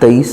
23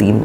3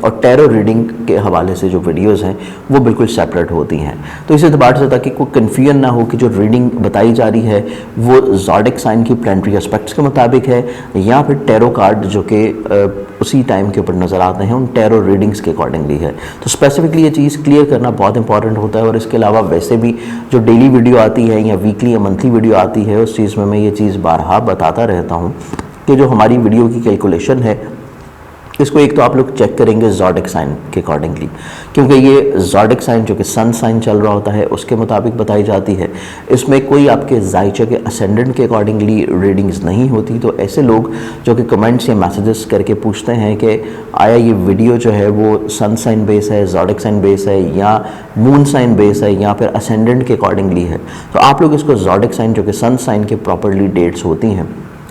اور tarot reading کے حوالے سے جو ویڈیوز ہیں وہ بالکل سیپریٹ ہوتی ہیں. تو اس اعتبار سے تاکہ کوئی کنفیوژن نہ ہو کہ جو ریڈنگ بتائی جا رہی ہے وہ زوڈک سائن کی پلانٹری اسپیکٹس کے مطابق ہے یا پھر ٹیرو کارڈ جو کہ اسی ٹائم کے اوپر نظر آتے ہیں ان ٹیرو ریڈنگز کے اکارڈنگلی ہے. تو اسپیسیفکلی یہ چیز کلیئر کرنا بہت امپورٹنٹ ہوتا ہے. اور اس کے علاوہ ویسے بھی جو ڈیلی ویڈیو آتی ہے یا ویکلی یا منتھلی ویڈیو آتی ہے اس چیز میں یہ چیز بارہا بتاتا رہتا ہوں کہ جو ہماری ویڈیو کی کیلکولیشن ہے اس کو ایک تو آپ لوگ چیک کریں گے زوڈک سائن کے اکارڈنگلی، کیونکہ یہ زوڈک سائن جو کہ سن سائن چل رہا ہوتا ہے اس کے مطابق بتائی جاتی ہے. اس میں کوئی آپ کے زائچہ کے اسینڈنٹ کے اکارڈنگلی ریڈنگز نہیں ہوتی. تو ایسے لوگ جو کہ کمنٹس یا میسیجز کر کے پوچھتے ہیں کہ آیا یہ ویڈیو جو ہے وہ سن سائن بیس ہے، زوڈک سائن بیس ہے یا مون سائن بیس ہے یا پھر اسینڈنٹ کے اکارڈنگلی ہے، تو آپ لوگ اس کو زوڈک سائن جو کہ سن سائن کے پراپرلی ڈیٹس ہوتی ہیں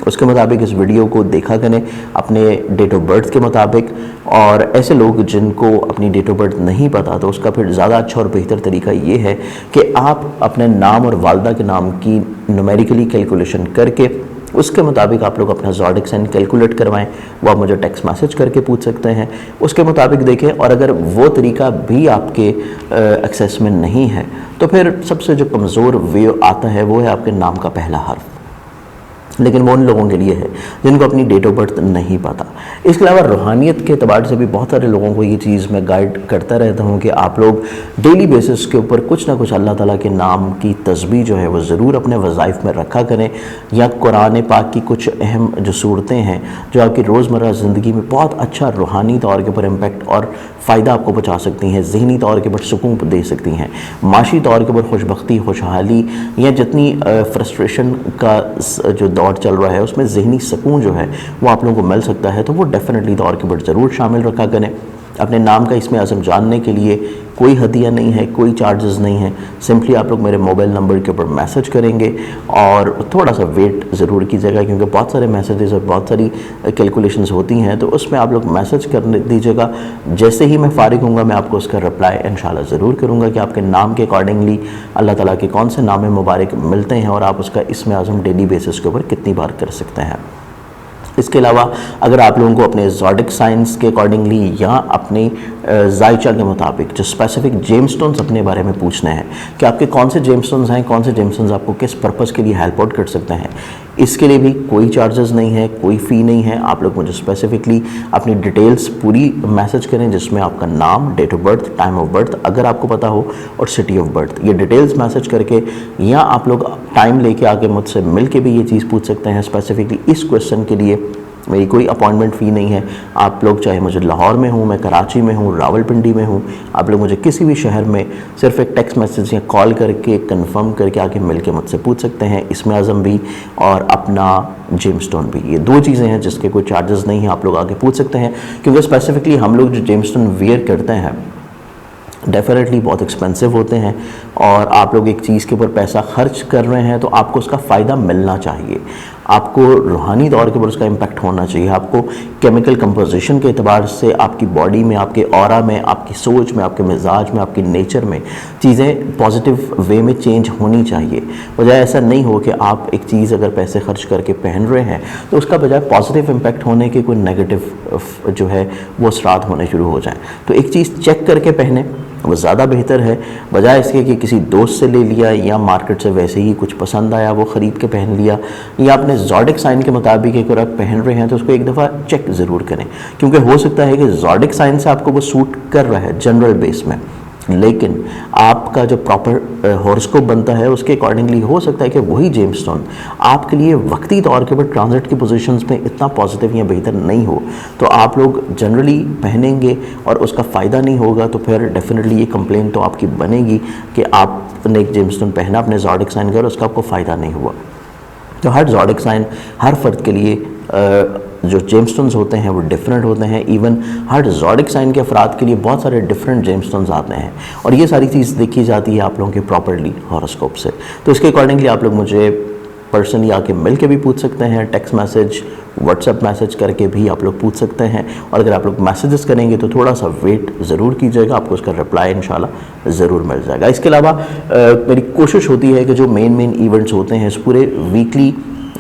اس کے مطابق اس ویڈیو کو دیکھا کریں اپنے ڈیٹ آف برتھ کے مطابق. اور ایسے لوگ جن کو اپنی ڈیٹ آف برتھ نہیں پتہ تو اس کا پھر زیادہ اچھا اور بہتر طریقہ یہ ہے کہ آپ اپنے نام اور والدہ کے نام کی نومیریکلی کیلکولیشن کر کے اس کے مطابق آپ لوگ اپنا زوڈک سائن کیلکولیٹ کروائیں. وہ آپ مجھے ٹیکسٹ میسج کر کے پوچھ سکتے ہیں، اس کے مطابق دیکھیں. اور اگر وہ طریقہ بھی آپ کے ایکسیس میں نہیں ہے تو پھر سب سے جو کمزور وے آتا ہے وہ ہے آپ کے نام کا پہلا حرف، لیکن وہ ان لوگوں کے لیے ہے جن کو اپنی ڈیٹ آف برتھ نہیں پتہ. اس کے علاوہ روحانیت کے اعتبار سے بھی بہت سارے لوگوں کو یہ چیز میں گائیڈ کرتا رہتا ہوں کہ آپ لوگ ڈیلی بیسس کے اوپر کچھ نہ کچھ اللہ تعالیٰ کے نام کی تسبیح جو ہے وہ ضرور اپنے وظائف میں رکھا کریں، یا قرآن پاک کی کچھ اہم جو صورتیں ہیں جو آپ کی روزمرہ زندگی میں بہت اچھا روحانی طور کے اوپر امپیکٹ اور فائدہ آپ کو پہنچا سکتی ہیں، ذہنی طور کے اوپر سکون دے سکتی ہیں، معاشی طور کے اوپر خوش بختی، خوشحالی یا جتنی فرسٹریشن کا جو دور چل رہا ہے اس میں ذہنی سکون جو ہے وہ آپ لوگوں کو مل سکتا ہے. تو وہ ڈیفینیٹلی طور کے اوپر ضرور شامل رکھا کریں. اپنے نام کا اسم اعظم جاننے کے لیے کوئی ہدیہ نہیں ہے، کوئی چارجز نہیں ہے. سمپلی آپ لوگ میرے موبائل نمبر کے اوپر میسج کریں گے اور تھوڑا سا ویٹ ضرور کیجیے گا کیونکہ بہت سارے میسیجز اور بہت ساری کیلکولیشنز ہوتی ہیں. تو اس میں آپ لوگ میسج کر دیجیے گا. جیسے ہی میں فارغ ہوں گا میں آپ کو اس کا رپلائی انشاءاللہ ضرور کروں گا کہ آپ کے نام کے اکارڈنگلی اللہ تعالیٰ کے کون سے نام مبارک ملتے ہیں اور آپ اس کا اسم اعظم ڈیلی بیسس کے اوپر کتنی بار کر سکتے ہیں. اس کے علاوہ اگر آپ لوگوں کو اپنے زوڈک سائنس کے اکارڈنگلی یا اپنی زائچہ کے مطابق جو اسپیسیفک جیم سٹونز اپنے بارے میں پوچھنے ہیں کہ آپ کے کون سے جیم سٹونز ہیں، کون سے جیم سٹونز آپ کو کس پرپس کے لیے ہیلپ آؤٹ کر سکتے ہیں، اس کے لیے بھی کوئی چارجز نہیں ہے، کوئی فی نہیں ہے. آپ لوگ مجھے اسپیسیفکلی اپنی ڈیٹیلز پوری میسج کریں جس میں آپ کا نام، date of birth, time of birth اگر آپ کو پتہ ہو اور سٹی آف برتھ، یہ ڈیٹیلز میسج کر کے یا آپ لوگ ٹائم لے کے آگے مجھ سے مل کے بھی یہ چیز پوچھ سکتے ہیں. اسپیسیفکلی اس کویسچن کے لیے میری کوئی اپوائنٹمنٹ فی نہیں ہے. آپ لوگ چاہے مجھے لاہور میں ہوں، میں کراچی میں ہوں، راولپنڈی میں ہوں، آپ لوگ مجھے کسی بھی شہر میں صرف ایک ٹیکسٹ میسج یا کال کر کے کنفرم کر کے آگے مل کے مجھ سے پوچھ سکتے ہیں. اسم اعظم بھی اور اپنا جیم سٹون بھی، یہ دو چیزیں ہیں جس کے کوئی چارجز نہیں ہیں. آپ لوگ آگے پوچھ سکتے ہیں کیونکہ اسپیسیفکلی ہم لوگ جو جیم سٹون ویئر کرتے ہیں ڈیفینیٹلی بہت ایکسپینسو ہوتے ہیں اور آپ لوگ ایک چیز کے اوپر پیسہ خرچ کر رہے ہیں تو آپ کو اس کا فائدہ ملنا چاہیے. آپ کو روحانی طور کے اوپر اس کا امپیکٹ ہونا چاہیے. آپ کو کیمیکل کمپوزیشن کے اعتبار سے آپ کی باڈی میں، آپ کے اورا میں، آپ کی سوچ میں، آپ کے مزاج میں، آپ کی نیچر میں چیزیں پازیٹیو وے میں چینج ہونی چاہیے. بجائے ایسا نہیں ہو کہ آپ ایک چیز اگر پیسے خرچ کر کے پہن رہے ہیں تو اس کا بجائے پازیٹیو امپیکٹ ہونے کے کوئی نیگیٹو جو ہے وہ اثرات ہونے شروع ہو جائیں. تو ایک چیز چیک کر کے پہنیں وہ زیادہ بہتر ہے بجائے اس کے کہ کسی دوست سے لے لیا یا مارکیٹ سے ویسے ہی کچھ پسند آیا وہ خرید کے پہن لیا. یا اپنے زوڈک سائن کے مطابق اگر آپ پہن رہے ہیں تو اس کو ایک دفعہ چیک ضرور کریں کیونکہ ہو سکتا ہے کہ زوڈک سائن سے آپ کو وہ سوٹ کر رہا ہے جنرل بیس میں، لیکن آپ کا جو پراپر ہورسکوپ بنتا ہے اس کے اکارڈنگلی ہو سکتا ہے کہ وہی جیم سٹون آپ کے لیے وقتی طور کے اوپر ٹرانزٹ کی پوزیشنز میں اتنا پازیٹیو یا بہتر نہیں ہو. تو آپ لوگ جنرلی پہنیں گے اور اس کا فائدہ نہیں ہوگا تو پھر ڈیفینیٹلی یہ کمپلین تو آپ کی بنے گی کہ آپ نے ایک جیم سٹون پہنا اپنے زوڈک سائن کا اور اس کا آپ کو فائدہ نہیں ہوا. تو ہر زوڈک سائن ہر فرد کے لیے جو جیم سٹونز ہوتے ہیں وہ ڈیفرنٹ ہوتے ہیں. ایون ہر زوڈک سائن کے افراد کے لیے بہت سارے ڈیفرنٹ جیم سٹونز آتے ہیں اور یہ ساری چیز دیکھی جاتی ہے آپ لوگوں کے پراپرلی ہاروسکوپ سے. تو اس کے اکارڈنگلی آپ لوگ مجھے پرسنلی آ کے مل کے بھی پوچھ سکتے ہیں، text message, what's app message کر کے بھی آپ لوگ پوچھ سکتے ہیں. اور اگر آپ لوگ میسیجز کریں گے تو تھوڑا سا ویٹ ضرور کیجیے گا، آپ کو اس کا رپلائی انشاءاللہ ضرور مل جائے گا. اس کے علاوہ میری کوشش ہوتی ہے کہ جو مین ایونٹس ہوتے ہیں اس پورے ویکلی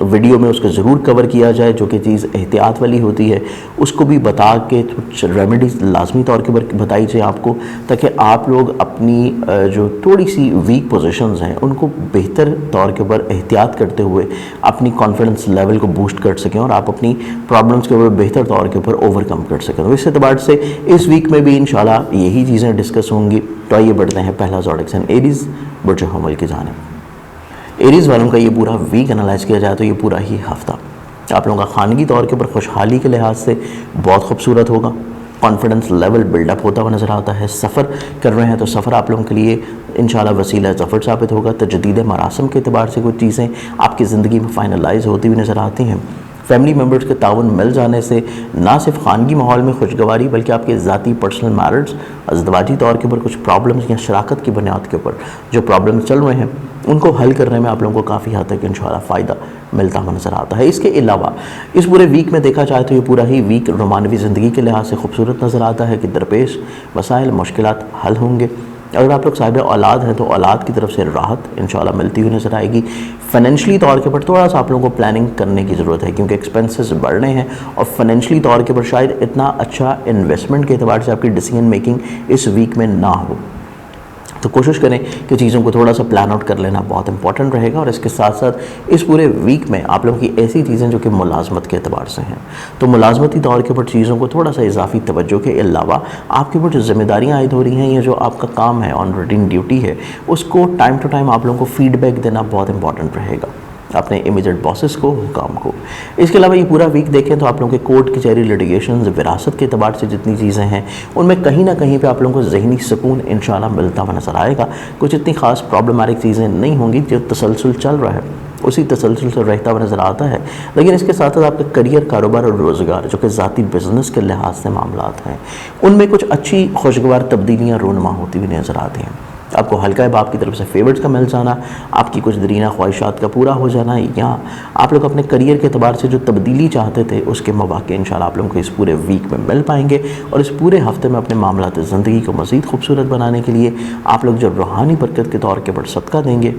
ویڈیو میں اس کو ضرور کور کیا جائے، جو کہ چیز احتیاط والی ہوتی ہے اس کو بھی بتا کے کچھ ریمیڈیز لازمی طور کے اوپر بتائی جائے آپ کو، تاکہ آپ لوگ اپنی جو تھوڑی سی ویک پوزیشنز ہیں ان کو بہتر طور کے اوپر احتیاط کرتے ہوئے اپنی کانفیڈنس لیول کو بوسٹ کر سکیں اور آپ اپنی پرابلمس کے اوپر بہتر طور کے اوپر اوور کم کر سکیں۔ تو اس اعتبار سے اس ویک میں بھی انشاءاللہ یہی چیزیں ڈسکس ہوں گی۔ تو آئیے بڑھتے ہیں پہلا زوڈک سائن ایریز، برج حمل کی جانب۔ ایریز والوں کا یہ پورا ویک انالائز کیا جائے تو یہ پورا ہی ہفتہ آپ لوگوں کا خانگی طور کے اوپر خوشحالی کے لحاظ سے بہت خوبصورت ہوگا۔ کانفیڈنس لیول بلڈ اپ ہوتا ہوا نظر آتا ہے۔ سفر کر رہے ہیں تو سفر آپ لوگوں کے لیے انشاءاللہ وسیلہ ظفر ثابت ہوگا۔ تجدید مراسم کے اعتبار سے کچھ چیزیں آپ کی زندگی میں فائنلائز ہوتی ہوئی نظر آتی ہیں۔ فیملی ممبرز کے تعاون مل جانے سے نہ صرف خانگی ماحول میں خوشگواری بلکہ آپ کے ذاتی پرسنل میرٹس، ازدواجی طور کے اوپر کچھ پرابلمز یا شراکت کی بنیاد کے اوپر جو پرابلمز چل رہے ہیں ان کو حل کرنے میں آپ لوگوں کو کافی حد تک انشاءاللہ فائدہ ملتا ہوا نظر آتا ہے۔ اس کے علاوہ اس پورے ویک میں دیکھا جائے تو یہ پورا ہی ویک رومانوی زندگی کے لحاظ سے خوبصورت نظر آتا ہے کہ درپیش مسائل مشکلات حل ہوں گے۔ اگر آپ لوگ صاحب اولاد ہیں تو اولاد کی طرف سے راحت انشاءاللہ ملتی ہوئی نظر آئے گی۔ فائنینشلی طور کے اوپر تھوڑا سا آپ لوگوں کو پلاننگ کرنے کی ضرورت ہے کیونکہ ایکسپینسز بڑھ رہے ہیں اور فائنینشلی طور کے اوپر شاید اتنا اچھا انویسٹمنٹ کے اعتبار سے آپ کی ڈیسیژن میکنگ اس ویک میں نہ ہو، تو کوشش کریں کہ چیزوں کو تھوڑا سا پلان آؤٹ کر لینا بہت امپورٹنٹ رہے گا۔ اور اس کے ساتھ ساتھ اس پورے ویک میں آپ لوگوں کی ایسی چیزیں جو کہ ملازمت کے اعتبار سے ہیں تو ملازمتی طور کے اوپر چیزوں کو تھوڑا سا اضافی توجہ کے علاوہ آپ کے اوپر جو ذمہ داریاں عائد ہو رہی ہیں یا جو آپ کا کام ہے آن روٹین ڈیوٹی ہے اس کو ٹائم ٹو ٹائم آپ لوگوں کو فیڈ بیک دینا بہت امپورٹنٹ رہے گا اپنے امیجیٹ باسز کو، حکام کو۔ اس کے علاوہ یہ پورا ویک دیکھیں تو آپ لوگوں کے کورٹ کچہری لٹیگیشنز وراثت کے اعتبار سے جتنی چیزیں ہیں ان میں کہیں نہ کہیں پہ آپ لوگوں کو ذہنی سکون انشاءاللہ ملتا ہوا نظر آئے گا۔ کچھ اتنی خاص پرابلمٹک چیزیں نہیں ہوں گی، جو تسلسل چل رہا ہے اسی تسلسل سے رہتا ہوا نظر آتا ہے، لیکن اس کے ساتھ ساتھ آپ کا کریئر، کاروبار اور روزگار جو کہ ذاتی بزنس کے لحاظ سے معاملات ہیں ان میں کچھ اچھی خوشگوار تبدیلیاں رونما ہوتی ہوئی نظر آتی ہیں۔ آپ کو حلقہ باب کی طرف سے فیورٹس کا مل جانا، آپ کی کچھ درینہ خواہشات کا پورا ہو جانا، یا آپ لوگ اپنے کریئر کے اعتبار سے جو تبدیلی چاہتے تھے اس کے مواقع انشاءاللہ آپ لوگوں کو اس پورے ویک میں مل پائیں گے۔ اور اس پورے ہفتے میں اپنے معاملات زندگی کو مزید خوبصورت بنانے کے لیے آپ لوگ جو روحانی برکت کے طور کے پر صدقہ دیں گے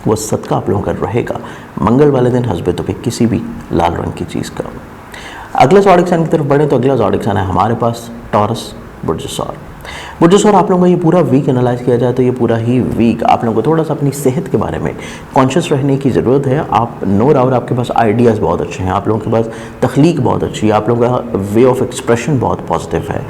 وہ صدقہ آپ لوگوں کا رہے گا منگل والے دن حسب توفیق کسی بھی لال رنگ کی چیز کا۔ اگلا زوڈک سائن کی طرف بڑھیں تو اگلا زوڈک سائن ہے ہمارے پاس ٹورس، برج ثور۔ برج ثور آپ لوگوں کا یہ پورا ویک انالائز کیا جائے تو یہ پورا ہی ویک آپ لوگوں کو تھوڑا سا اپنی صحت کے بارے میں کانشیس رہنے کی ضرورت ہے۔ آپ نو ڈاؤٹ آپ کے پاس آئیڈیاز بہت اچھے ہیں، آپ لوگوں کے پاس تخلیق بہت اچھی ہے، آپ لوگوں کا وے آف ایکسپریشن بہت پازیٹیو ہے،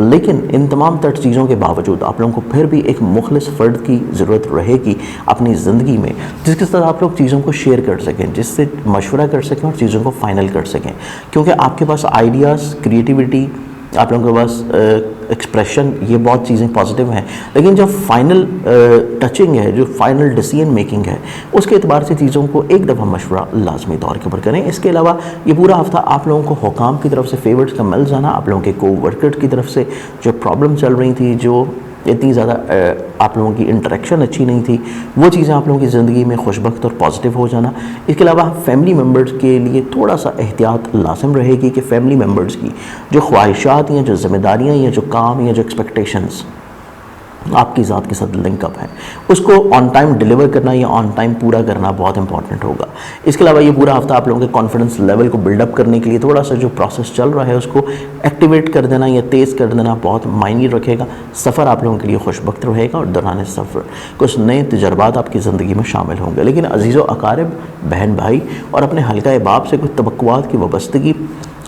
لیکن ان تمام تر چیزوں کے باوجود آپ لوگوں کو پھر بھی ایک مخلص فرد کی ضرورت رہے گی اپنی زندگی میں جس کے ساتھ آپ لوگ چیزوں کو شیئر کر سکیں، جس سے مشورہ کر سکیں اور چیزوں کو فائنل کر سکیں، کیونکہ آپ کے پاس آئیڈیاز، کریٹیوٹی، آپ لوگوں کے پاس ایکسپریشن، یہ بہت چیزیں پازیٹیو ہیں، لیکن جو فائنل ٹچنگ ہے، جو فائنل ڈیسیژن میکنگ ہے اس کے اعتبار سے چیزوں کو ایک دفعہ مشورہ لازمی طور کے اوپر کریں۔ اس کے علاوہ یہ پورا ہفتہ آپ لوگوں کو حکام کی طرف سے فیورٹس کا مل جانا، آپ لوگوں کے کو ورکر کی طرف سے جو پرابلم چل رہی تھی، جو اتنی زیادہ آپ لوگوں کی انٹریکشن اچھی نہیں تھی، وہ چیزیں آپ لوگوں کی زندگی میں خوشبخت اور پازیٹیو ہو جانا۔ اس کے علاوہ فیملی ممبرز کے لیے تھوڑا سا احتیاط لازم رہے گی کہ فیملی ممبرز کی جو خواہشات یا جو ذمہ داریاں یا جو کام یا جو ایکسپیکٹیشنز آپ کی ذات کے ساتھ لنک اپ ہے اس کو آن ٹائم ڈیلیور کرنا یا آن ٹائم پورا کرنا بہت امپورٹنٹ ہوگا۔ اس کے علاوہ یہ پورا ہفتہ آپ لوگوں کے کانفیڈنس لیول کو بلڈ اپ کرنے کے لیے تھوڑا سا جو پروسیس چل رہا ہے اس کو ایکٹیویٹ کر دینا یا تیز کر دینا بہت معنی رکھے گا۔ سفر آپ لوگوں کے لیے خوشبخت رہے گا اور دوران سفر کچھ نئے تجربات آپ کی زندگی میں شامل ہوں گے، لیکن عزیز و اقارب، بہن بھائی اور اپنے حلقہ باب سے کچھ توقعات کی وابستگی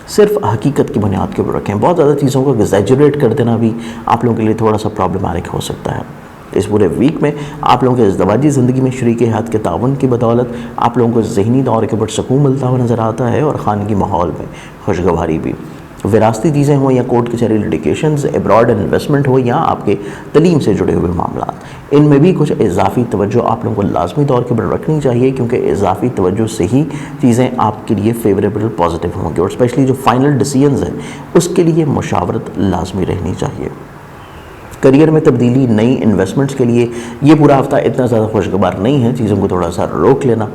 صرف حقیقت کی بنیاد کے اوپر رکھیں۔ بہت زیادہ چیزوں کو ایگزیجریٹ کر دینا بھی آپ لوگوں کے لیے تھوڑا سا پرابلمٹک ہو سکتا ہے۔ اس پورے ویک میں آپ لوگوں کے ازدواجی زندگی میں شریک حیات کے تعاون کی بدولت آپ لوگوں کو ذہنی طور کے اوپر سکون ملتا ہوا نظر آتا ہے اور خانگی ماحول میں خوشگواری بھی۔ وراثتی چیزیں ہوں یا کورٹ کچہری لٹیگیشنز، ابراڈ انویسٹمنٹ ہو یا آپ کے تعلیم سے جڑے ہوئے معاملات، ان میں بھی کچھ اضافی توجہ آپ لوگوں کو لازمی طور کے اوپر رکھنی چاہیے کیونکہ اضافی توجہ سے ہی چیزیں آپ کے لیے فیوریبل پازیٹیو ہوں گی، اور اسپیشلی جو فائنل ڈیسیژنز ہیں اس کے لیے مشاورت لازمی رہنی چاہیے۔ کریئر میں تبدیلی، نئی انویسٹمنٹس کے لیے یہ پورا ہفتہ اتنا زیادہ خوشگوار نہیں ہے، چیزوں کو تھوڑا سا روک لینا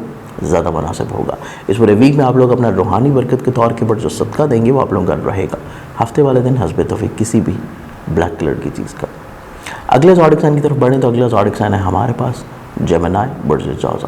زیادہ مناسب ہوگا۔ اس پورے ویک میں آپ لوگ اپنا روحانی برکت کے طور کے پر جو صدقہ دیں گے وہ آپ لوگوں کا رہے گا ہفتے والے دن حسب توفیق کسی بھی بلیک کلر کی چیز کا۔ اگلے زوڈک سائن کی طرف بڑھیں تو اگلا زوڈک سائن ہے ہمارے پاس جیمنائی، برج جوزا۔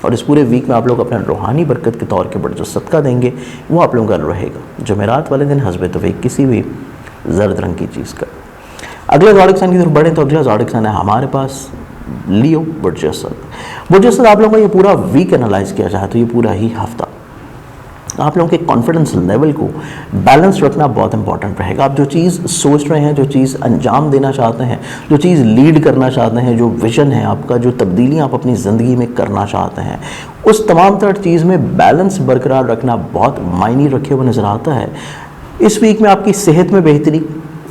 اور اس پورے ویک میں آپ لوگ اپنا روحانی برکت کے طور کے پر جو صدقہ دیں گے وہ آپ لوگوں کا رہے گا جمعرات والے دن حسب توفیق کسی بھی زرد رنگ کی چیز کا۔ اگلے زوڈک سائن کی طرف بڑھیں تو اگلا زوڈک سائن ہے ہمارے پاس لیو برج اسد۔ برج اسد آپ لوگوں کا یہ پورا ویک انالائز کیا جائے تو یہ پورا ہی ہفتہ آپ لوگوں کے کانفیڈنس لیول کو بیلنس رکھنا بہت امپورٹنٹ رہے گا۔ آپ جو چیز سوچ رہے ہیں، جو چیز انجام دینا چاہتے ہیں، جو چیز لیڈ کرنا چاہتے ہیں، جو ویژن ہے آپ کا، جو تبدیلیاں آپ اپنی زندگی میں کرنا چاہتے ہیں، اس تمام تر چیز میں بیلنس برقرار رکھنا بہت معنی رکھے ہوئے نظر آتا ہے۔ اس ویک میں آپ کی صحت میں بہتری،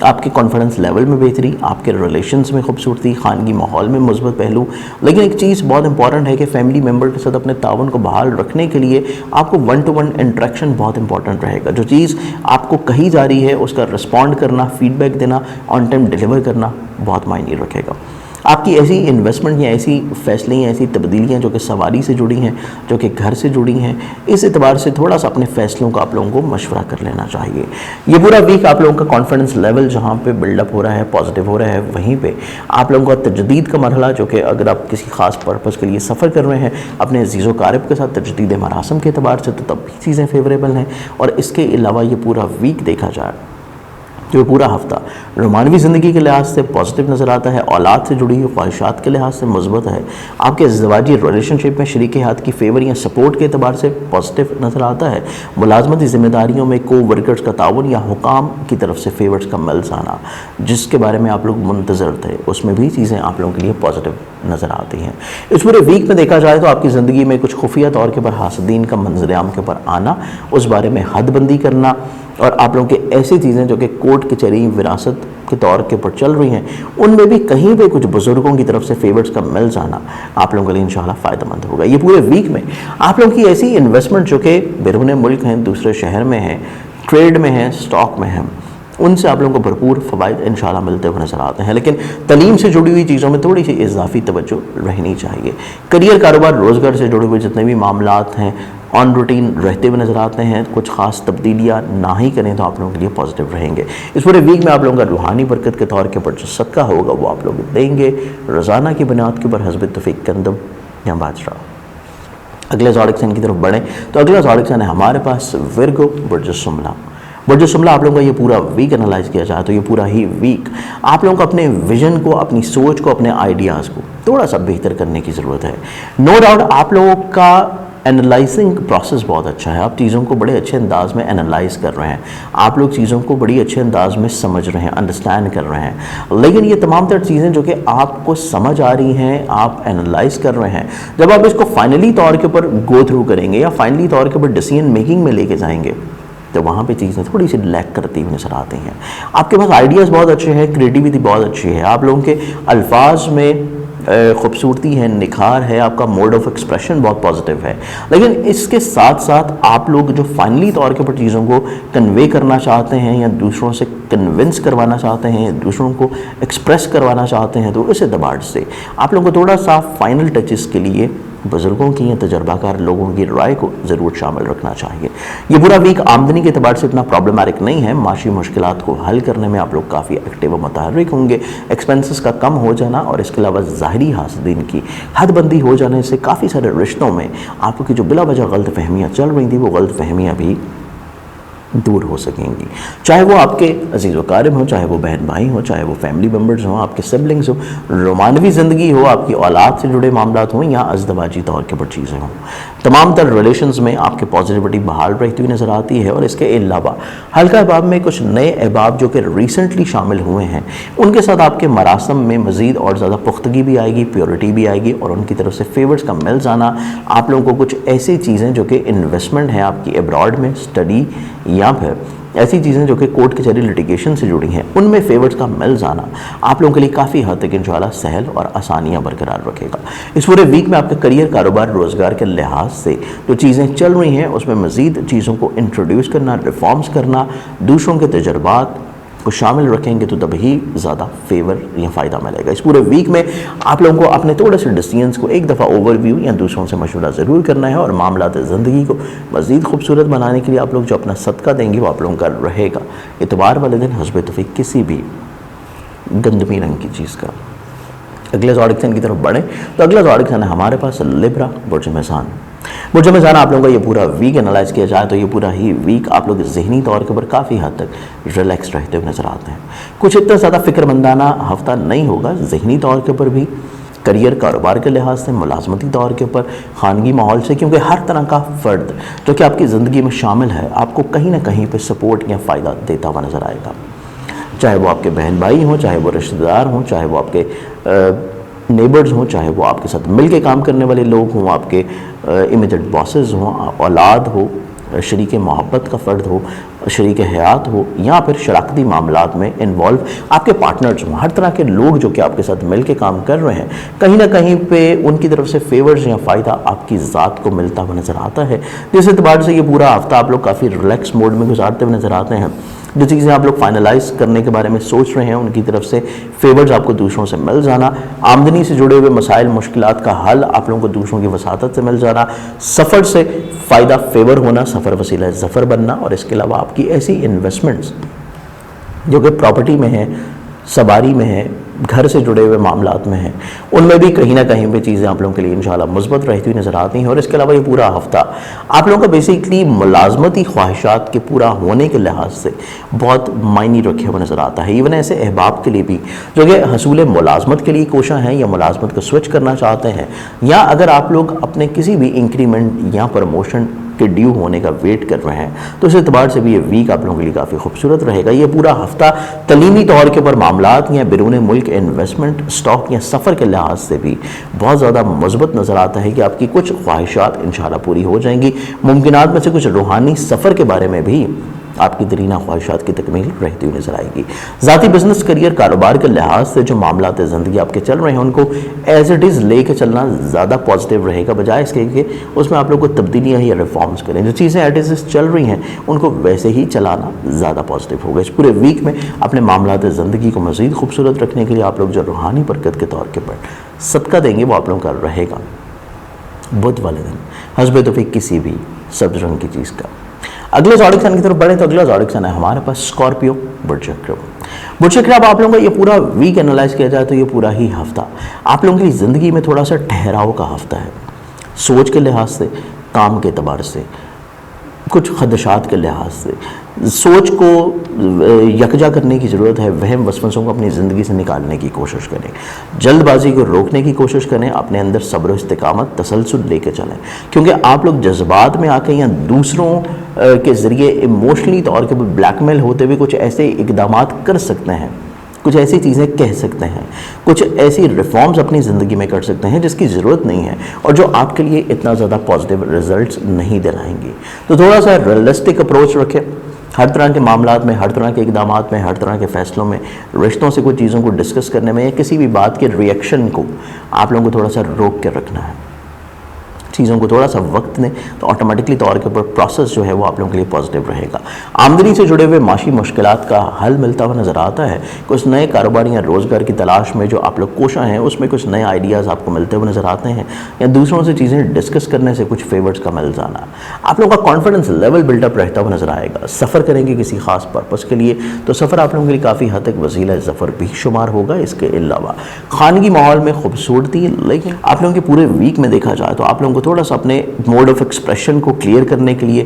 آپ کے کانفیڈنس لیول میں بہتری، آپ کے ریلیشنز میں خوبصورتی، خانگی ماحول میں مثبت پہلو، لیکن ایک چیز بہت امپورٹنٹ ہے کہ فیملی ممبر کے ساتھ اپنے تعاون کو بحال رکھنے کے لیے آپ کو 1 to 1 انٹریکشن بہت امپورٹنٹ رہے گا۔ جو چیز آپ کو کہی جا رہی ہے اس کا رسپونڈ کرنا، فیڈ بیک دینا، آن ٹائم ڈیلیور کرنا بہت معنی رکھے گا۔ آپ کی ایسی انویسٹمنٹ یا ایسی فیصلے یا ایسی تبدیلیاں جو کہ سواری سے جڑی ہیں، جو کہ گھر سے جڑی ہیں، اس اعتبار سے تھوڑا سا اپنے فیصلوں کا آپ لوگوں کو مشورہ کر لینا چاہیے۔ یہ پورا ویک آپ لوگوں کا کانفیڈنس لیول جہاں پہ بلڈ اپ ہو رہا ہے، پازیٹیو ہو رہا ہے، وہیں پہ آپ لوگوں کا تجدید کا مرحلہ، جو کہ اگر آپ کسی خاص پرپس کے لیے سفر کر رہے ہیں اپنے عزیز و قارب کے ساتھ تجدید مراسم کے اعتبار سے، تو تب بھی چیزیں فیوریبل ہیں۔ اور اس کے علاوہ یہ پورا ویک دیکھا جائے جو پورا ہفتہ رومانوی زندگی کے لحاظ سے پازیٹیو نظر آتا ہے، اولاد سے جڑی ہوئی خواہشات کے لحاظ سے مثبت ہے، آپ کے ازدواجی ریلیشن شپ میں شریک حیات کی فیور یا سپورٹ کے اعتبار سے پازیٹیو نظر آتا ہے، ملازمتی ذمہ داریوں میں کو ورکرز کا تعاون یا حکام کی طرف سے فیورز کا ملز آنا جس کے بارے میں آپ لوگ منتظر تھے، اس میں بھی چیزیں آپ لوگوں کے لیے پازیٹیو نظر آتی ہیں۔ اس پورے ویک میں دیکھا جائے تو آپ کی زندگی میں کچھ خفیہ طور کے پر حاسدین کا منظر عام کے اوپر آنا، اس بارے میں حد بندی کرنا، اور آپ لوگوں کے ایسی چیزیں جو کہ کورٹ کچہری وراثت کے طور کے پر چل رہی ہیں ان میں بھی کہیں پہ کچھ بزرگوں کی طرف سے فیورز کا مل جانا آپ لوگوں کے لیے انشاءاللہ فائدہ مند ہوگا۔ یہ پورے ویک میں آپ لوگوں کی ایسی انویسٹمنٹ جو کہ بیرون ملک ہیں، دوسرے شہر میں ہیں، ٹریڈ میں ہیں، سٹاک میں ہیں، ان سے آپ لوگوں کو بھرپور فوائد انشاءاللہ ملتے ہوئے نظر آتے ہیں، لیکن تعلیم سے جڑی ہوئی چیزوں میں تھوڑی سی اضافی توجہ رہنی چاہیے۔ کریئر، کاروبار، روزگار سے جڑے ہوئے جتنے بھی معاملات ہیں آن روٹین رہتے ہوئے نظر آتے ہیں، کچھ خاص تبدیلیاں نہ ہی کریں تو آپ لوگوں کے لیے پازیٹیو رہیں گے۔ اس پورے ویک میں آپ لوگوں کا روحانی برکت کے طور کے پر جو صدقہ ہوگا وہ آپ لوگ دیں گے روزانہ کی بنیاد کے اوپر حسب توفیق کندم یا بادشاہ۔ اگلے زوڈک سائن کی طرف بڑھیں تو اگلا زوڈک سائن ہے ہمارے پاس ورگو برج سملا۔ برج سملا آپ لوگوں کا یہ پورا ویک انالائز کیا جائے تو یہ پورا ہی ویک آپ لوگوں کو اپنے ویژن کو، اپنی سوچ کو، اپنے آئیڈیاز کو تھوڑا سا بہتر کرنے کی ضرورت ہے۔ نو ڈاؤٹ آپ لوگوں کا انالائزنگ پروسیس بہت اچھا ہے، آپ چیزوں کو بڑے اچھے انداز میں انالائز کر رہے ہیں، آپ لوگ چیزوں کو بڑی اچھے انداز میں سمجھ رہے ہیں، انڈرسٹینڈ کر رہے ہیں، لیکن یہ تمام تر چیزیں جو کہ آپ کو سمجھ آ رہی ہیں، آپ انالائز کر رہے ہیں، جب آپ اس کو فائنلی طور کے اوپر گو تھرو کریں گے یا فائنلی طور کے اوپر ڈیسیژن میکنگ میں لے کے جائیں گے تو وہاں پہ چیزیں تھوڑی سی لیک کرتی ہوئی نظر آتی ہیں۔ آپ کے پاس آئیڈیاز بہت اچھے ہیں، کریٹیوٹی بہت اچھی ہے، آپ لوگوں کے الفاظ میں خوبصورتی ہے، نکھار ہے، آپ کا موڈ آف ایکسپریشن بہت پازیٹیو ہے، لیکن اس کے ساتھ ساتھ آپ لوگ جو فائنلی طور کے پر چیزوں کو کنوے کرنا چاہتے ہیں یا دوسروں سے کنونس کروانا چاہتے ہیں، دوسروں کو ایکسپریس کروانا چاہتے ہیں، تو اس اعتبار سے آپ لوگوں کو تھوڑا سا فائنل ٹچز کے لیے بزرگوں کی یا تجربہ کار لوگوں کی رائے کو ضرور شامل رکھنا چاہیے۔ یہ پورا ویک آمدنی کے اعتبار سے اتنا پرابلمٹک نہیں ہے، معاشی مشکلات کو حل کرنے میں آپ لوگ کافی ایکٹیو و متحرک ہوں گے، ایکسپینسز کا کم ہو جانا اور اس کے علاوہ ظاہری حاسدین کی حد بندی ہو جانے سے کافی سارے رشتوں میں آپ کی جو بلا وجہ غلط فہمیاں چل رہی تھیں وہ غلط فہمیاں بھی دور ہو سکیں گی، چاہے وہ آپ کے عزیز و قارب ہوں، چاہے وہ بہن بھائی ہوں، چاہے وہ فیملی ممبرز ہوں، آپ کے سبلنگز ہوں، رومانوی زندگی ہو، آپ کی اولاد سے جڑے معاملات ہوں یا ازدواجی طور کے پر چیزیں ہوں، تمام تر ریلیشنز میں آپ کے پازیٹیوٹی بحال رہتی ہوئی نظر آتی ہے۔ اور اس کے علاوہ حلقہ احباب میں کچھ نئے احباب جو کہ ریسنٹلی شامل ہوئے ہیں ان کے ساتھ آپ کے مراسم میں مزید اور زیادہ پختگی بھی آئے گی، پیورٹی بھی آئے گی اور ان کی طرف سے فیورز کا مل جانا آپ لوگوں کو کچھ ایسی چیزیں جو کہ انویسٹمنٹ ہے آپ کی ابراڈ میں، اسٹڈی یا پھر ایسی چیزیں جو کہ کورٹ کچہری لٹیگیشن سے جڑی ہیں ان میں فیورز کا مل جانا آپ لوگوں کے لیے کافی حد تک انشاءاللہ سہل اور آسانیاں برقرار رکھے گا۔ اس پورے ویک میں آپ کے کریئر، کاروبار، روزگار کے لحاظ سے جو چیزیں چل رہی ہیں اس میں مزید چیزوں کو انٹروڈیوس کرنا، ریفارمز کرنا، دوسروں کے تجربات کو شامل رکھیں گے تو تب ہی زیادہ فیور یا فائدہ ملے گا۔ اس پورے ویک میں آپ لوگوں کو اپنے تھوڑے سے ڈیسیژنز کو ایک دفعہ اوور ویو یا دوسروں سے مشورہ ضرور کرنا ہے اور معاملات زندگی کو مزید خوبصورت بنانے کے لیے آپ لوگ جو اپنا صدقہ دیں گے وہ آپ لوگوں کا رہے گا اتوار والے دن حسب توفیق کسی بھی گندمی رنگ کی چیز کا۔ اگلے زوڈک سائن کی طرف بڑھیں تو اگلا زوڈک سائن ہے ہمارے پاس لبرا برج میزان. برج میزان آپ لوگوں کا یہ پورا ویک انالائز کیا جائے تو یہ پورا ہی ویک آپ لوگ ذہنی طور کے اوپر کافی حد تک ریلیکس رہتے ہوئے نظر آتے ہیں. کچھ اتنا زیادہ فکر مندانہ ہفتہ نہیں ہوگا ذہنی طور کے اوپر بھی، کریئر کاروبار کے لحاظ سے، ملازمتی طور کے اوپر، خانگی ماحول سے، کیونکہ ہر طرح کا فرد جو کہ آپ کی زندگی میں شامل ہے آپ کو کہیں نہ کہیں پہ سپورٹ یا فائدہ دیتا ہوا نظر آئے گا. چاہے وہ آپ کے بہن بھائی ہوں، چاہے وہ رشتہ دار ہوں، چاہے وہ آپ کے نیبرز ہوں، چاہے وہ آپ کے ساتھ مل کے کام کرنے والے لوگ ہوں، آپ کے امیڈیٹ باسز ہوں، اولاد ہو، شریک محبت کا فرد ہو، شریک حیات ہو، یا پھر شراکتی معاملات میں انوالو آپ کے پارٹنرز ہوں. ہر طرح کے لوگ جو کہ آپ کے ساتھ مل کے کام کر رہے ہیں کہیں نہ کہیں پہ ان کی طرف سے فیورز یا فائدہ آپ کی ذات کو ملتا ہوا نظر آتا ہے. جس اعتبار سے یہ پورا ہفتہ آپ لوگ کافی ریلیکس موڈ میں گزارتے ہوئے نظر آتے ہیں. جو چیزیں آپ لوگ فائنلائز کرنے کے بارے میں سوچ رہے ہیں ان کی طرف سے فیورز آپ کو دوسروں سے مل جانا، آمدنی سے جڑے ہوئے مسائل مشکلات کا حل آپ لوگوں کو دوسروں کی وساطت سے مل جانا، سفر سے فائدہ فیور ہونا، سفر وسیلہ ظفر بننا، اور اس کے علاوہ آپ کی ایسی انویسٹمنٹس جو کہ پراپرٹی میں ہیں، سواری میں ہیں، گھر سے جڑے ہوئے معاملات میں ہیں، ان میں بھی کہیں نہ کہیں پہ چیزیں آپ لوگوں کے لیے انشاءاللہ مثبت رہتی ہوئی نظر آتی ہیں. اور اس کے علاوہ یہ پورا ہفتہ آپ لوگوں کا بیسیکلی ملازمتی خواہشات کے پورا ہونے کے لحاظ سے بہت معنی رکھے ہوئے نظر آتا ہے. ایون ایسے احباب کے لیے بھی جو کہ حصول ملازمت کے لیے کوشاں ہیں یا ملازمت کو سوئچ کرنا چاہتے ہیں، یا اگر آپ لوگ اپنے کسی بھی انکریمنٹ یا پروموشن کے ڈیو ہونے کا ویٹ کر رہے ہیں تو اس اعتبار سے بھی یہ ویک آپ لوگوں کے لیے کافی خوبصورت رہے گا. یہ پورا ہفتہ تعلیمی طور کے اوپر معاملات یا بیرون ملک انویسٹمنٹ، اسٹاک یا سفر کے لحاظ سے بھی بہت زیادہ مثبت نظر آتا ہے کہ آپ کی کچھ خواہشات انشاءاللہ پوری ہو جائیں گی. ممکنات میں سے کچھ روحانی سفر کے بارے میں بھی آپ کی درینہ خواہشات کی تکمیل رہتی ہوئی نظر آئے گی. ذاتی بزنس، کریئر، کاروبار کے لحاظ سے جو معاملات زندگی آپ کے چل رہے ہیں ان کو ایز اٹ از لے کے چلنا زیادہ پازیٹیو رہے گا، بجائے اس کے کہ اس میں آپ لوگ کو تبدیلیاں یا ریفارمز کریں. جو چیزیں ایز اٹ از چل رہی ہیں ان کو ویسے ہی چلانا زیادہ پازیٹیو ہوگا. اس پورے ویک میں اپنے معاملات زندگی کو مزید خوبصورت رکھنے کے لیے آپ لوگ جو روحانی برکت کے طور کے پر صدقہ دیں گے وہ آپ لوگوں کا رہے گا بدھ والے دن حسب توفیق کسی بھی سبز رنگ کی چیز کا. اگلے زوڈک سائن کی طرف بڑھیں تو اگلا زوڈک سائن ہے ہمارے پاس اسکارپیو برج اکرم. برج اکرم اب آپ لوگوں کا یہ پورا ویک انالائز کیا جائے تو یہ پورا ہی ہفتہ آپ لوگوں کی زندگی میں تھوڑا سا ٹھہراؤ کا ہفتہ ہے. سوچ کے لحاظ سے، کام کے اعتبار سے، کچھ خدشات کے لحاظ سے سوچ کو یکجا کرنے کی ضرورت ہے. وہم وسوسوں کو اپنی زندگی سے نکالنے کی کوشش کریں، جلد بازی کو روکنے کی کوشش کریں، اپنے اندر صبر و استقامت تسلسل لے کے چلیں. کیونکہ آپ لوگ جذبات میں آ کے یا دوسروں کے ذریعے ایموشنلی طور کے بلیک میل ہوتے ہوئے کچھ ایسے اقدامات کر سکتے ہیں، کچھ ایسی چیزیں کہہ سکتے ہیں، کچھ ایسی ریفارمز اپنی زندگی میں کر سکتے ہیں جس کی ضرورت نہیں ہے اور جو آپ کے لیے اتنا زیادہ پازیٹیو رزلٹس نہیں دلائیں گی. تو تھوڑا سا ریئلسٹک اپروچ رکھیں ہر طرح کے معاملات میں، ہر طرح کے اقدامات میں، ہر طرح کے فیصلوں میں، رشتوں سے کچھ چیزوں کو ڈسکس کرنے میں یا کسی بھی بات کے ریئیکشن کو آپ لوگوں کو تھوڑا سا روک کے رکھنا ہے. چیزوں کو تھوڑا سا وقت دیں تو آٹومیٹکلی طور کے اوپر پروسیس جو ہے وہ آپ لوگوں کے لیے پازیٹیو رہے گا. آمدنی سے جڑے ہوئے معاشی مشکلات کا حل ملتا ہوا نظر آتا ہے. کچھ نئے کاروبار یا روزگار کی تلاش میں جو آپ لوگ کوشاں ہیں اس میں کچھ نئے آئیڈیاز آپ کو ملتے ہوئے نظر آتے ہیں، یا دوسروں سے چیزیں ڈسکس کرنے سے کچھ فیورز کا مل جانا. آپ لوگوں کا کانفیڈنس لیول بلڈ اپ رہتا ہوا نظر آئے گا. سفر کریں گے کسی خاص پرپس کے لیے تو سفر آپ لوگوں کے لیے کافی حد تک وسیلہ ظفر بھی شمار ہوگا. اس کے علاوہ خانگی ماحول میں خوبصورتی، لیکن آپ لوگوں کے پورے ویک میں دیکھا جائے تو آپ لوگوں کو تھوڑا سا اپنے موڈ آف ایکسپریشن کو کلیئر کرنے کے لیے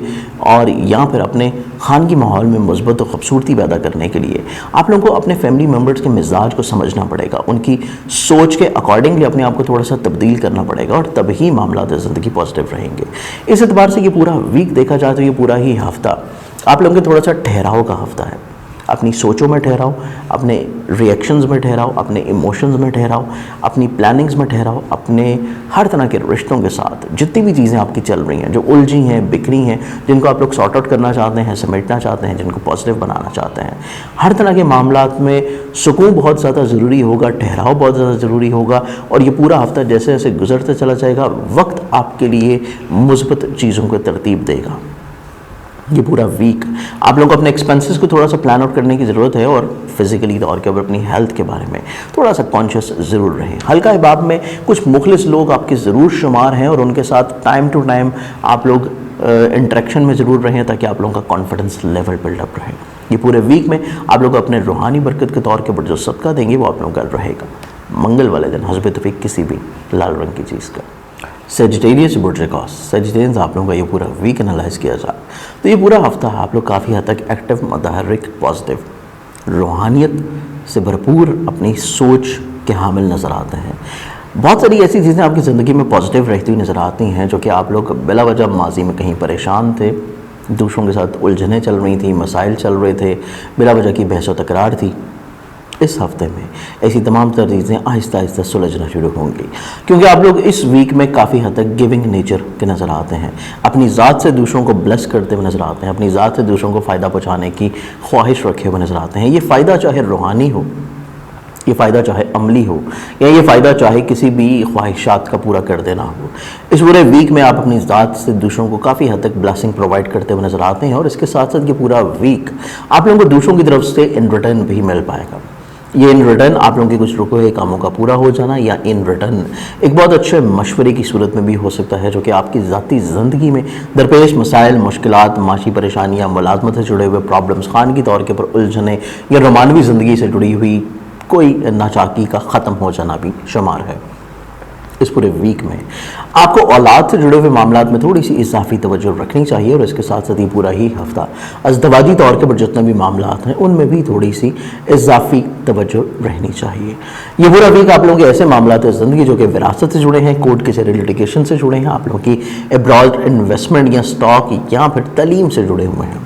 اور یا پھر اپنے خانگی ماحول میں مثبت و خوبصورتی پیدا کرنے کے لیے آپ لوگوں کو اپنے فیملی ممبرز کے مزاج کو سمجھنا پڑے گا، ان کی سوچ کے اکارڈنگلی اپنے آپ کو تھوڑا سا تبدیل کرنا پڑے گا اور تب ہی معاملات زندگی پازیٹیو رہیں گے. اس اعتبار سے یہ پورا ویک دیکھا جائے تو یہ پورا ہی ہفتہ آپ لوگوں کے تھوڑا سا ٹھہراؤ کا ہفتہ ہے. اپنی سوچوں میں ٹھہراؤ، اپنے ریئیکشنز میں ٹھہراؤ، اپنے ایموشنز میں ٹھہراؤ، اپنی پلاننگز میں ٹھہراؤ، اپنے ہر طرح کے رشتوں کے ساتھ جتنی بھی چیزیں آپ کی چل رہی ہیں جو الجھی ہیں، بکھری ہیں، جن کو آپ لوگ سارٹ آؤٹ کرنا چاہتے ہیں، سمیٹنا چاہتے ہیں، جن کو پازیٹیو بنانا چاہتے ہیں، ہر طرح کے معاملات میں سکون بہت زیادہ ضروری ہوگا، ٹھہراؤ بہت زیادہ ضروری ہوگا. اور یہ پورا ہفتہ جیسے جیسے گزرتا چلا جائے گا وقت آپ کے لیے مثبت چیزوں کو ترتیب دے گا. یہ پورا ویک آپ لوگوں کو اپنے ایکسپینسز کو تھوڑا سا پلان آؤٹ کرنے کی ضرورت ہے اور فزیکلی طور کے اوپر اپنی ہیلتھ کے بارے میں تھوڑا سا کانشیس ضرور رہیں. حلقہ احباب میں کچھ مخلص لوگ آپ کے ضرور شمار ہیں اور ان کے ساتھ ٹائم ٹو ٹائم آپ لوگ انٹریکشن میں ضرور رہیں تاکہ آپ لوگوں کا کانفیڈنس لیول بلڈ اپ رہے. یہ پورے ویک میں آپ لوگ اپنے روحانی برکت کے طور کے اوپر جو صدقہ دیں گے وہ آپ لوگوں کا رہے گا منگل والے دن حسب توفیق کسی بھی لال رنگ کی چیز کا۔ سیجیٹیریس بوڈریکاس، سیجیٹیرینز آپ لوگوں کا یہ پورا ویک انالائز کیا جائے تو یہ پورا ہفتہ آپ لوگ کافی حد تک ایکٹیو، متحرک، پازیٹیو، روحانیت سے بھرپور اپنی سوچ کے حامل نظر آتے ہیں۔ بہت ساری ایسی چیزیں آپ کی زندگی میں پازیٹیو رہتی ہوئی نظر آتی ہیں جو کہ آپ لوگ بلا وجہ ماضی میں کہیں پریشان تھے، دوسروں کے ساتھ الجھنیں چل رہی تھیں، مسائل چل رہے تھے، بلا وجہ کی بحث و تکرار تھی۔ اس ہفتے میں ایسی تمام تر چیزیں آہستہ آہستہ سلجھنا شروع ہوں گی، کیونکہ آپ لوگ اس ویک میں کافی حد تک گیونگ نیچر کے نظر آتے ہیں، اپنی ذات سے دوسروں کو بلیس کرتے ہوئے نظر آتے ہیں، اپنی ذات سے دوسروں کو فائدہ پہنچانے کی خواہش رکھے ہوئے نظر آتے ہیں۔ یہ فائدہ چاہے روحانی ہو، یہ فائدہ چاہے عملی ہو، یا یہ فائدہ چاہے کسی بھی خواہشات کا پورا کر دینا ہو، اس پورے ویک میں آپ اپنی ذات سے دوسروں کو کافی حد تک بلیسنگ پرووائڈ کرتے ہوئے نظر آتے ہیں، اور اس کے ساتھ ساتھ یہ پورا ویک آپ لوگوں کو دوسروں کی طرف سے ان ریٹرن بھی مل پائے گا۔ یہ ان ریٹرن آپ لوگوں کے کچھ رکے ہوئے کاموں کا پورا ہو جانا، یا ان ریٹرن ایک بہت اچھے مشورے کی صورت میں بھی ہو سکتا ہے جو کہ آپ کی ذاتی زندگی میں درپیش مسائل، مشکلات، معاشی پریشانیاں، ملازمت سے جڑے ہوئے پرابلمز، خانگی طور کے پر الجھنیں، یا رومانوی زندگی سے جڑی ہوئی کوئی ناچاکی کا ختم ہو جانا بھی شمار ہے۔ اس پورے ویک میں آپ کو اولاد سے جڑے ہوئے معاملات میں تھوڑی سی اضافی توجہ رکھنی چاہیے، اور اس کے ساتھ ساتھ یہ پورا ہی ہفتہ ازدواجی طور کے پر جتنے بھی معاملات ہیں ان میں بھی تھوڑی سی اضافی توجہ رہنی چاہیے۔ یہ پورا ویک آپ لوگوں کے ایسے معاملات زندگی جو کہ وراثت سے جڑے ہیں، کورٹ کچہری لٹیگیشن سے جڑے ہیں، آپ لوگوں کی ابراڈ انویسٹمنٹ یا اسٹاک یا پھر تعلیم سے جڑے ہوئے ہیں،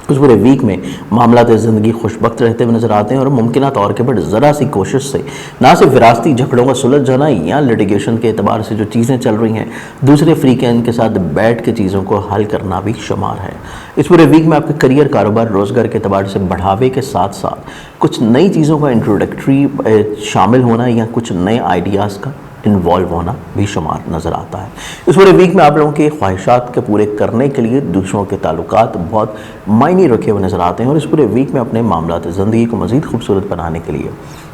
اس پورے ویک میں معاملات زندگی خوش بخت رہتے ہوئے نظر آتے ہیں، اور ممکنہ طور کے پر ذرا سی کوشش سے نہ صرف وراثتی جھگڑوں کا سلجھ جانا یا لٹیگیشن کے اعتبار سے جو چیزیں چل رہی ہیں دوسرے فریقین کے ساتھ بیٹھ کے چیزوں کو حل کرنا بھی شمار ہے۔ اس پورے ویک میں آپ کے کریئر، کاروبار، روزگار کے اعتبار سے بڑھاوے کے ساتھ ساتھ کچھ نئی چیزوں کا انٹروڈکٹری شامل ہونا یا کچھ نئے آئیڈیاز کا انوالو ہونا بھی شمار نظر آتا ہے۔ اس پورے ویک میں آپ لوگوں کے خواہشات کے پورے کرنے کے لیے دوسروں کے تعلقات بہت معنی رکھے ہوئے نظر آتے ہیں، اور اس پورے ویک میں اپنے معاملات زندگی کو مزید خوبصورت بنانے کے لیے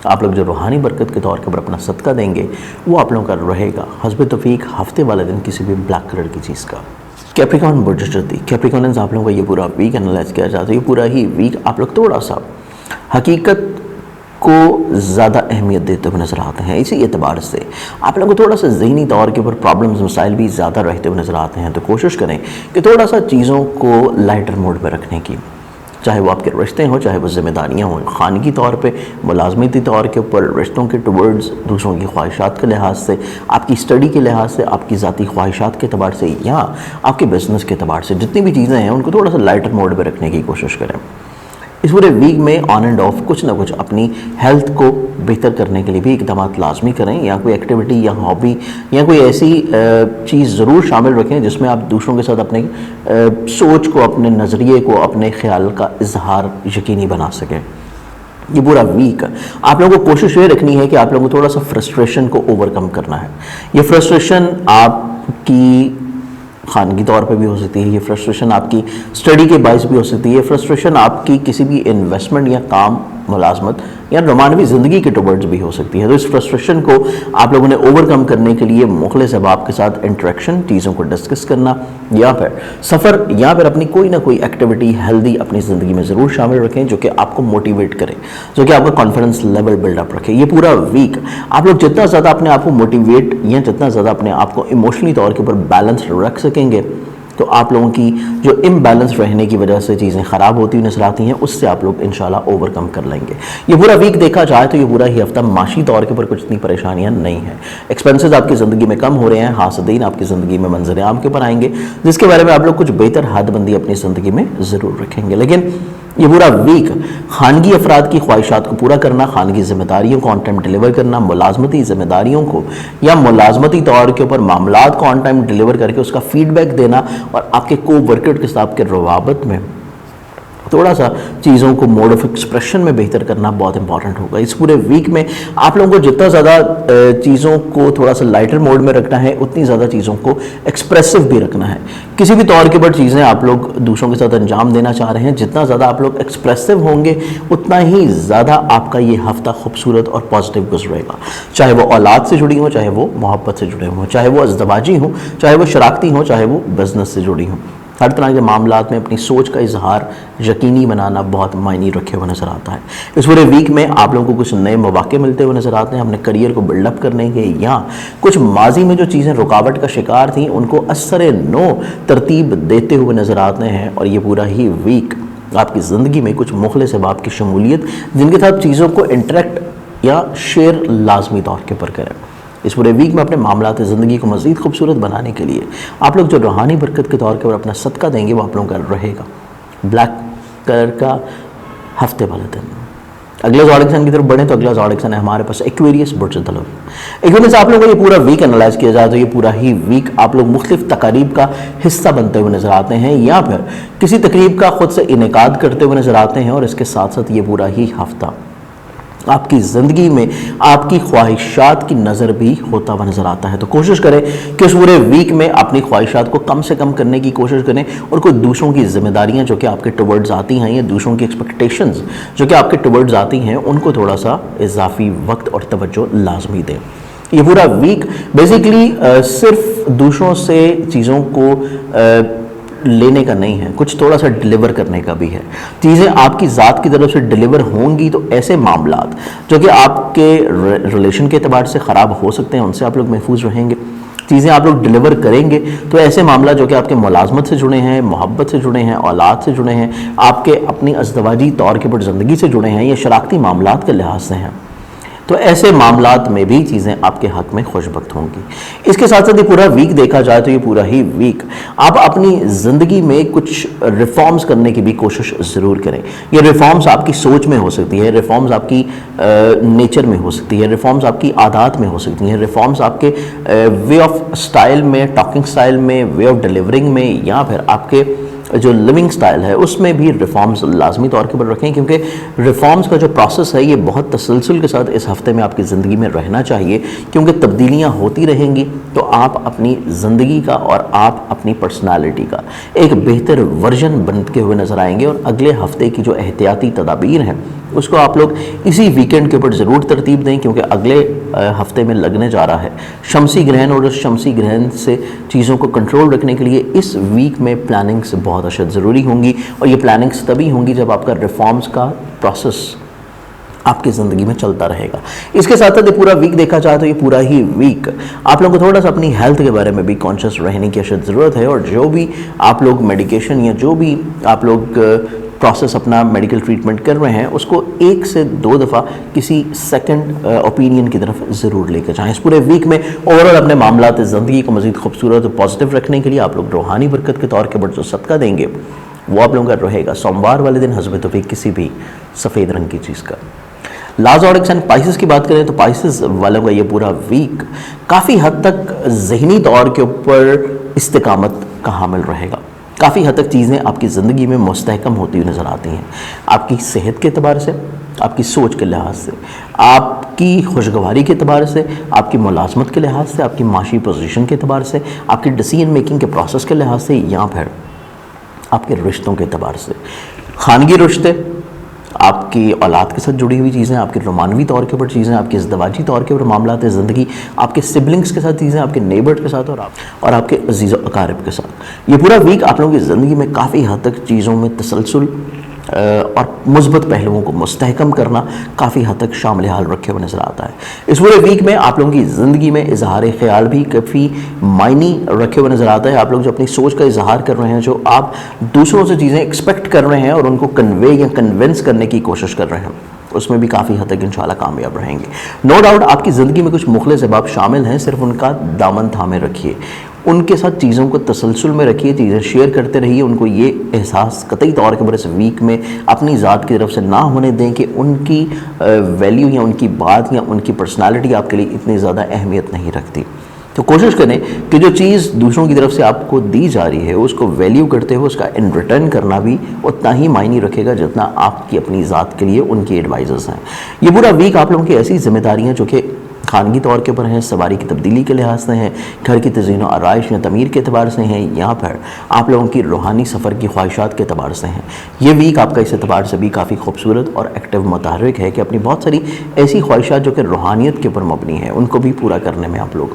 آپ لوگ جو روحانی برکت کے طور پر اپنا صدقہ دیں گے وہ آپ لوگوں کا رہے گا حسب توفیق ہفتے والے دن کسی بھی بلیک کلر کی چیز کا۔ کیپریکارن برجتی، کیپریکارنز آپ لوگوں کا یہ پورا ویک انالائز کیا جاتا ہے۔ یہ پورا ہی ویک آپ لوگ تھوڑا سا حقیقت کو زیادہ اہمیت دیتے ہوئے نظر آتے ہیں، اسی اعتبار سے آپ لوگوں کو تھوڑا سا ذہنی طور کے اوپر پرابلمز، مسائل بھی زیادہ رہتے ہوئے نظر آتے ہیں، تو کوشش کریں کہ تھوڑا سا چیزوں کو لائٹر موڈ میں رکھنے کی، چاہے وہ آپ کے رشتے ہوں، چاہے وہ ذمہ داریاں ہوں، خانگی طور پہ، ملازمتی طور کے اوپر، رشتوں کے ٹورڈز، دوسروں کی خواہشات کے لحاظ سے، آپ کی اسٹڈی کے لحاظ سے، آپ کی ذاتی خواہشات کے اعتبار سے، یا آپ کے بزنس کے اعتبار سے، جتنی بھی چیزیں ہیں ان کو تھوڑا سا لائٹر موڈ میں رکھنے کی کوشش کریں۔ اس پورے ویک میں آن اینڈ آف کچھ نہ کچھ اپنی ہیلتھ کو بہتر کرنے کے لیے بھی اقدامات لازمی کریں، یا کوئی ایکٹیویٹی یا ہابی یا کوئی ایسی چیز ضرور شامل رکھیں جس میں آپ دوسروں کے ساتھ اپنے سوچ کو، اپنے نظریے کو، اپنے خیال کا اظہار یقینی بنا سکیں۔ یہ پورا ویک آپ لوگوں کو کوشش یہ رکھنی ہے کہ آپ لوگوں کو تھوڑا سا فرسٹریشن کو اوور کم کرنا ہے۔ یہ فرسٹریشن آپ کی خانگی طور پہ بھی ہو سکتی ہے، یہ فرسٹریشن آپ کی اسٹڈی کے باعث بھی ہو سکتی ہے، یہ فرسٹریشن آپ کی کسی بھی انویسٹمنٹ یا کام، ملازمت یا رومانوی زندگی کے ٹورڈز بھی ہو سکتی ہے۔ تو اس فرسٹریشن کو آپ لوگوں نے اوور کم کرنے کے لیے مخلص احباب کے ساتھ انٹریکشن، چیزوں کو ڈسکس کرنا، یا پھر سفر، یا پھر اپنی کوئی نہ کوئی ایکٹیویٹی ہیلدی اپنی زندگی میں ضرور شامل رکھیں جو کہ آپ کو موٹیویٹ کرے، جو کہ آپ کا کانفیڈنس لیول بلڈ اپ رکھے۔ یہ پورا ویک آپ لوگ جتنا زیادہ اپنے آپ کو موٹیویٹ یا جتنا زیادہ اپنے آپ کو ایموشنلی طور کے اوپر بیلنس رکھ سکیں گے تو آپ لوگوں کی جو امبیلنس رہنے کی وجہ سے چیزیں خراب ہوتی ہوئی نظر آتی ہیں اس سے آپ لوگ انشاءاللہ اوور کم کر لیں گے۔ یہ پورا ویک دیکھا جائے تو یہ پورا ہی ہفتہ معاشی طور کے اوپر کچھ اتنی پریشانیاں نہیں ہیں، ایکسپینسز آپ کی زندگی میں کم ہو رہے ہیں، حاسدین آپ کی زندگی میں منظر عام کے اوپر آئیں گے، جس کے بارے میں آپ لوگ کچھ بہتر حد بندی اپنی زندگی میں ضرور رکھیں گے۔ لیکن یہ پورا ویک خانگی افراد کی خواہشات کو پورا کرنا، خانگی ذمہ داریوں کو آن ٹائم ڈیلیور کرنا، ملازمتی ذمہ داریوں کو یا ملازمتی طور کے اوپر معاملات کو آن ٹائم ڈیلیور کر کے اس کا فیڈ بیک دینا، اور آپ کے کو ورکر کے ساتھ کے روابط میں تھوڑا سا چیزوں کو موڈ آف ایکسپریشن میں بہتر کرنا بہت امپورٹنٹ ہوگا۔ اس پورے ویک میں آپ لوگوں کو جتنا زیادہ چیزوں کو تھوڑا سا لائٹر موڈ میں رکھنا ہے اتنی زیادہ چیزوں کو ایکسپریسو بھی رکھنا ہے۔ کسی بھی طور کے پر چیزیں آپ لوگ دوسروں کے ساتھ انجام دینا چاہ رہے ہیں، جتنا زیادہ آپ لوگ ایکسپریسو ہوں گے اتنا ہی زیادہ آپ کا یہ ہفتہ خوبصورت اور پازیٹیو گزرے گا، چاہے وہ اولاد سے جڑی ہوں، چاہے وہ محبت سے جڑے ہوں، چاہے وہ ازدواجی ہوں، چاہے وہ شراکتی ہوں، چاہے وہ بزنس سے جڑی ہوں۔ ہر طرح کے معاملات میں اپنی سوچ کا اظہار یقینی بنانا بہت معنی رکھے ہوئے نظر آتا ہے۔ اس پورے ویک میں آپ لوگوں کو کچھ نئے مواقع ملتے ہوئے نظر آتے ہیں، اپنے کریئر کو بلڈ اپ کرنے کے، یا کچھ ماضی میں جو چیزیں رکاوٹ کا شکار تھیں ان کو اثر نو ترتیب دیتے ہوئے نظر آتے ہیں، اور یہ پورا ہی ویک آپ کی زندگی میں کچھ مخلص احباب کی شمولیت جن کے ساتھ چیزوں کو انٹریکٹ یا شیئر لازمی طور کے پر کریں۔ اس پورے ویک میں اپنے معاملات زندگی کو مزید خوبصورت بنانے کے لیے آپ لوگ جو روحانی برکت کے طور پر اپنا صدقہ دیں گے وہ آپ لوگوں کا رہے گا بلیک کلر کا ہفتے والا دن۔ اگلے زوڈک سائن کی طرف بڑھیں تو اگلا زوڈک سائن ہے ہمارے پاس ایکویریس برج الدلو۔ ایکویریس آپ لوگوں کو یہ پورا ویک انالائز کیا جائے تو یہ پورا ہی ویک آپ لوگ مختلف تقاریب کا حصہ بنتے ہوئے نظر آتے ہیں، یا پھر کسی تقریب کا خود سے انعقاد کرتے ہوئے نظر آتے ہیں، اور اس کے ساتھ ساتھ یہ پورا ہی ہفتہ آپ کی زندگی میں آپ کی خواہشات کی نظر بھی ہوتا ہوا نظر آتا ہے۔ تو کوشش کریں کہ اس پورے ویک میں اپنی خواہشات کو کم سے کم کرنے کی کوشش کریں، اور کوئی دوسروں کی ذمہ داریاں جو کہ آپ کے ٹورڈز آتی ہیں یا دوسروں کی ایکسپیکٹیشنز جو کہ آپ کے ٹورڈز آتی ہیں ان کو تھوڑا سا اضافی وقت اور توجہ لازمی دیں۔ یہ پورا ویک بیسیکلی صرف دوسروں سے چیزوں کو لینے کا نہیں ہے، کچھ تھوڑا سا ڈیلیور کرنے کا بھی ہے۔ چیزیں آپ کی ذات کی طرف سے ڈیلیور ہوں گی تو ایسے معاملات جو کہ آپ کے ریلیشن کے اعتبار سے خراب ہو سکتے ہیں ان سے آپ لوگ محفوظ رہیں گے۔ چیزیں آپ لوگ ڈیلیور کریں گے تو ایسے معاملات جو کہ آپ کے ملازمت سے جڑے ہیں، محبت سے جڑے ہیں، اولاد سے جڑے ہیں، آپ کے اپنی ازدواجی طور کے پر زندگی سے جڑے ہیں یا شراکتی معاملات کے لحاظ سے ہیں، تو ایسے معاملات میں بھی چیزیں آپ کے حق میں خوشبخت ہوں گی۔ اس کے ساتھ ساتھ یہ پورا ویک دیکھا جائے تو یہ پورا ہی ویک آپ اپنی زندگی میں کچھ ریفارمز کرنے کی بھی کوشش ضرور کریں۔ یہ ریفارمز آپ کی سوچ میں ہو سکتی ہے، ریفارمز آپ کی نیچر میں ہو سکتی ہے، ریفارمز آپ کی عادات میں ہو سکتی ہیں، ریفارمز آپ کے وے آف سٹائل میں، ٹاکنگ سٹائل میں، وے آف ڈیلیورنگ میں، یا پھر آپ کے جو لیونگ سٹائل ہے اس میں بھی ریفارمز لازمی طور کے پر رکھیں، کیونکہ ریفارمز کا جو پروسیس ہے یہ بہت تسلسل کے ساتھ اس ہفتے میں آپ کی زندگی میں رہنا چاہیے، کیونکہ تبدیلیاں ہوتی رہیں گی تو آپ اپنی زندگی کا اور آپ اپنی پرسنالٹی کا ایک بہتر ورژن بنتے ہوئے نظر آئیں گے، اور اگلے ہفتے کی جو احتیاطی تدابیر ہیں اس کو آپ لوگ اسی ویکینڈ کے اوپر ضرور ترتیب دیں، کیونکہ اگلے ہفتے میں لگنے جا رہا ہے شمسی گرہن، اور اس شمسی گرہن سے چیزوں کو کنٹرول رکھنے کے لیے اس ویک میں پلاننگز بہت اشد ضروری ہوں گی، اور یہ پلاننگز تبھی ہوں گی جب آپ کا ریفارمز کا پروسیس آپ کی زندگی میں چلتا رہے گا۔ اس کے ساتھ ساتھ یہ پورا ویک دیکھا جائے تو یہ پورا ہی ویک آپ لوگوں کو تھوڑا سا اپنی ہیلتھ کے بارے میں بھی کانشیس رہنے کی اشد ضرورت ہے، اور جو بھی آپ لوگ میڈیکیشن یا جو بھی آپ لوگ پروسیس اپنا میڈیکل ٹریٹمنٹ کر رہے ہیں اس کو 1 سے 2 دفعہ کسی سیکنڈ اوپینین کی طرف ضرور لے کے جائیں۔ اس پورے ویک میں اوورآل اپنے معاملات زندگی کو مزید خوبصورت اور پازیٹیو رکھنے کے لیے آپ لوگ روحانی برکت کے طور کے پر جو صدقہ دیں گے وہ آپ لوگوں کا رہے گا سوموار والے دن حسب توفیق کسی بھی سفید رنگ کی چیز کا۔ زوڈک سائن پائسس کی بات کریں تو پائسس والوں کا یہ پورا ویک کافی حد تک ذہنی طور کے اوپر استقامت کا حامل رہے گا۔ کافی حد تک چیزیں آپ کی زندگی میں مستحکم ہوتی ہوئی نظر آتی ہیں، آپ کی صحت کے اعتبار سے، آپ کی سوچ کے لحاظ سے، آپ کی خوشگواری کے اعتبار سے، آپ کی ملازمت کے لحاظ سے، آپ کی معاشی پوزیشن کے اعتبار سے، آپ کی ڈیسیژن میکنگ کے پروسیس کے لحاظ سے، یا پھر آپ کے رشتوں کے اعتبار سے۔ خانگی رشتے، آپ کی اولاد کے ساتھ جڑی ہوئی چیزیں، آپ کے رومانوی طور کے اوپر چیزیں، آپ کے ازدواجی طور کے اوپر معاملات زندگی، آپ کے سبلنگز کے ساتھ چیزیں، آپ کے نیبر کے ساتھ اور آپ کے عزیز و اقارب کے ساتھ۔ یہ پورا ویک آپ لوگوں کی زندگی میں کافی حد تک چیزوں میں تسلسل اور مثبت پہلوؤں کو مستحکم کرنا کافی حد تک شامل حال رکھے ہوئے نظر آتا ہے۔ اس پورے ویک میں آپ لوگوں کی زندگی میں اظہار خیال بھی کافی معنی رکھے ہوئے نظر آتا ہے۔ آپ لوگ جو اپنی سوچ کا اظہار کر رہے ہیں، جو آپ دوسروں سے چیزیں ایکسپیکٹ کر رہے ہیں اور ان کو کنوے یا کنونس کرنے کی کوشش کر رہے ہیں، اس میں بھی کافی حد تک انشاءاللہ کامیاب رہیں گے۔ نو ڈاؤٹ آپ کی زندگی میں کچھ مخلص احباب شامل ہیں، صرف ان کا دامن تھامے رکھیے، ان کے ساتھ چیزوں کو تسلسل میں رکھیے، چیزیں شیئر کرتے رہیے، ان کو یہ احساس قطعی طور کے اوپر اس ویک میں اپنی ذات کی طرف سے نہ ہونے دیں کہ ان کی ویلیو یا ان کی بات یا ان کی پرسنالٹی آپ کے لیے اتنی زیادہ اہمیت نہیں رکھتی۔ تو کوشش کریں کہ جو چیز دوسروں کی طرف سے آپ کو دی جا رہی ہے اس کو ویلیو کرتے ہوئے اس کا ان ریٹرن کرنا بھی اتنا ہی معنی رکھے گا جتنا آپ کی اپنی ذات کے لیے ان کی ایڈوائزرز ہیں۔ یہ پورا ویک آپ لوگوں کی ایسی ذمہ داریاں جو کہ خانگی طور کے اوپر ہیں، سواری کی تبدیلی کے لحاظ سے ہیں، گھر کی تزئین و آرائش یا تعمیر کے اعتبار سے ہیں، یا پھر آپ لوگوں کی روحانی سفر کی خواہشات کے اعتبار سے ہیں۔ یہ ویک آپ کا اس اعتبار سے بھی کافی خوبصورت اور ایکٹیو متحرک ہے کہ اپنی بہت ساری ایسی خواہشات جو کہ روحانیت کے اوپر مبنی ہیں ان کو بھی پورا کرنے میں آپ لوگ